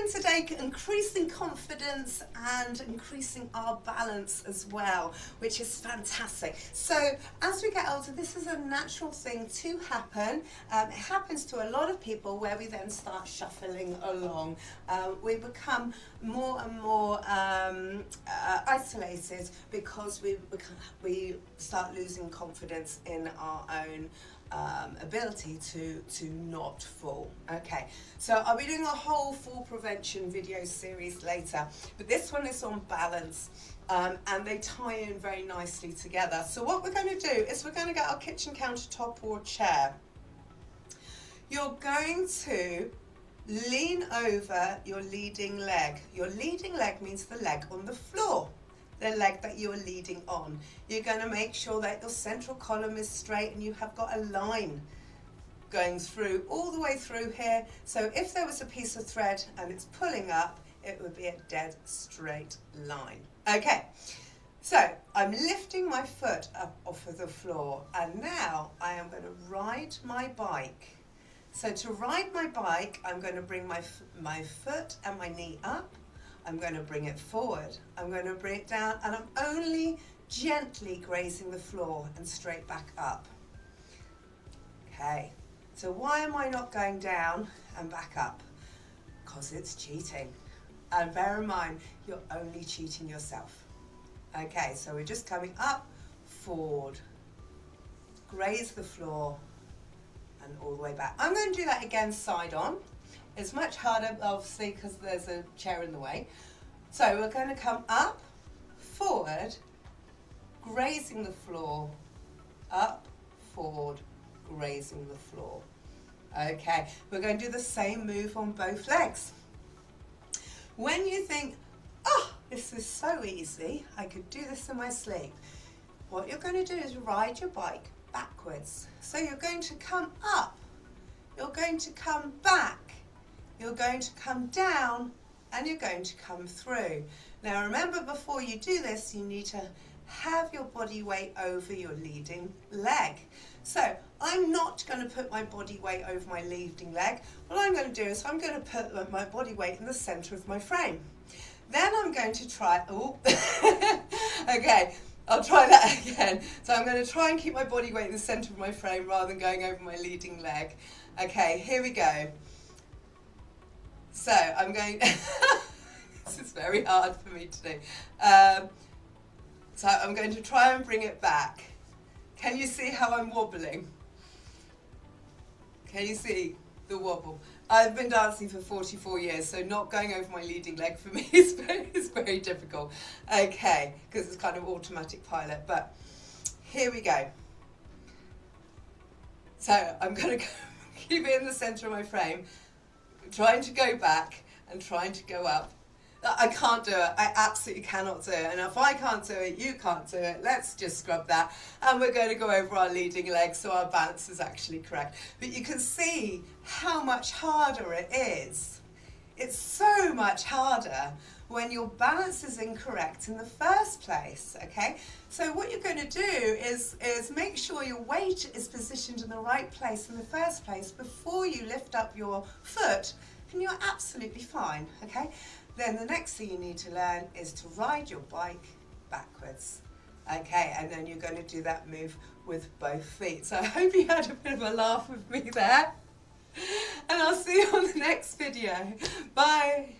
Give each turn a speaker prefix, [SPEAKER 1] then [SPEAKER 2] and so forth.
[SPEAKER 1] in today increasing confidence and increasing our balance as well, which is fantastic. So as we get older, this is a natural thing to happen. It happens to a lot of people where we then start shuffling along. We become more and more isolated because we start losing confidence in our own ability to not fall. Okay, so I'll be doing a whole fall prevention video series later, but this one is on balance, and they tie in very nicely together. So what we're going to do is we're going to get our kitchen countertop or chair. You're going to lean over your leading leg. Your leading leg means the leg on the floor, the leg that you're leading on. You're going to make sure that your central column is straight and you have got a line going through all the way through here. So if there was a piece of thread and it's pulling up, it would be a dead straight line. Okay, so I'm lifting my foot up off of the floor, and now I am going to ride my bike. So to ride my bike, I'm going to bring my foot and my knee up. I'm going to bring it forward, I'm going to bring it down, and I'm only gently grazing the floor and straight back up. Okay, so why am I not going down and back up? Because it's cheating. And bear in mind, you're only cheating yourself. Okay, so we're just coming up, forward, graze the floor, and all the way back. I'm going to do that again side on. It's much harder, obviously, because there's a chair in the way. So we're going to come up, forward, grazing the floor, up, forward, grazing the floor. Okay, we're going to do the same move on both legs. When you think, oh, this is so easy, I could do this in my sleep, what you're going to do is ride your bike backwards. So you're going to come up, you're going to come back, you're going to come down, and you're going to come through. Now remember, before you do this, you need to have your body weight over your leading leg. So I'm not going to put my body weight over my leading leg. What I'm going to do is I'm going to put my body weight in the center of my frame. Then I'm going to try, oh, okay, I'll try that again. So I'm going to try and keep my body weight in the center of my frame rather than going over my leading leg. Okay, here we go. So I'm going, this is very hard for me to do. So I'm going to try and bring it back. Can you see how I'm wobbling? Can you see the wobble? I've been dancing for 44 years, so not going over my leading leg for me is very difficult. Okay, because it's kind of automatic pilot, but here we go. So I'm going to keep it in the center of my frame, trying to go back and trying to go up. I can't do it. I absolutely cannot do it. And if I can't do it, you can't do it. Let's just scrub that. And we're going to go over our leading leg so our balance is actually correct. But you can see how much harder it is. It's so much harder when your balance is incorrect in the first place, okay? So what you're going to do is make sure your weight is positioned in the right place in the first place before you lift up your foot, and you're absolutely fine, okay? Then the next thing you need to learn is to ride your bike backwards, okay? And then you're going to do that move with both feet. So I hope you had a bit of a laugh with me there, and I'll see you on the next video. Bye.